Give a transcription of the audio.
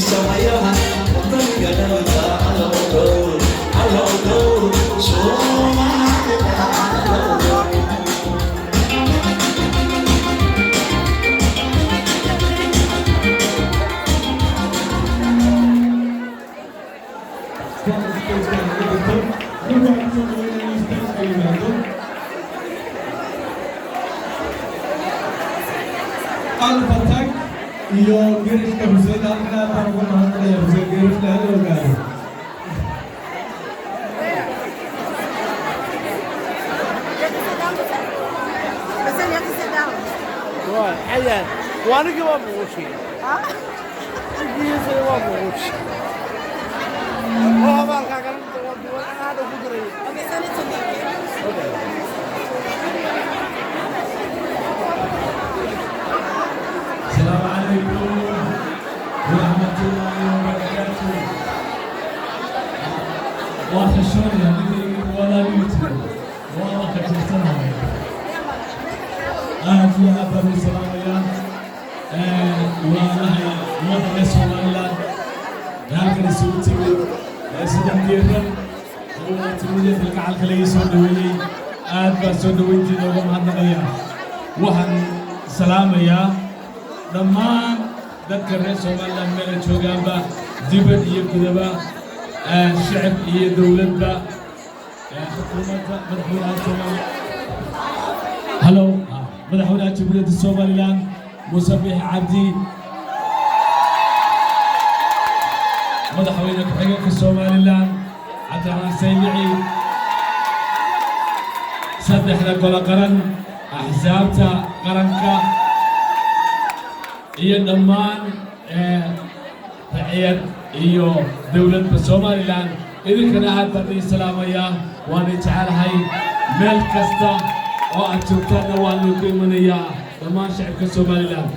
samayaha dalkana halowdow Soomaalida halowdow Al-Fatak iyo girishka Hussein halkaa baan ugu mahadnaqayaa Hussein girishka hal ogaado حيان وانا كمان بغوشي جيزة ما بغوشي هو بالك كلام تقول هذا فكري السلام عليكم ورحمة الله وبركاته وحشوني هذه ولا يوتيوب والله كتبتنا فيها بني سلاميان وهي وضع سوماليلاند halkan isugu timid saddex geeran oo timid kalgacalka laga soo dhaweeyey aad baan soo dhaweyntiina uga mahadnaqayaa waxaan salaamayaa dhammaan dadka reer Soomaaliland meel ay joogaanba dibad iyo gudaba shacab iyo dawladba xukuumadda madaxweynaha Soomaaliland hello madaxweynaha Jamhuuriyadda Soomaaliland Muuse Biixi Cabdi madaxweyne ku-xigeenka Soomaaliland Cabdiraxmaan Saylici saddexda gole qaran axsaabta qaranka iyo dhammaan raciyad iyo dawladda Soomaaliland idinkana aad baan idin salaamayaa waan jecelahay meel kasta oo aad joogtaanna waan idinku imanayaa dhammaan shacabka Soomaaliland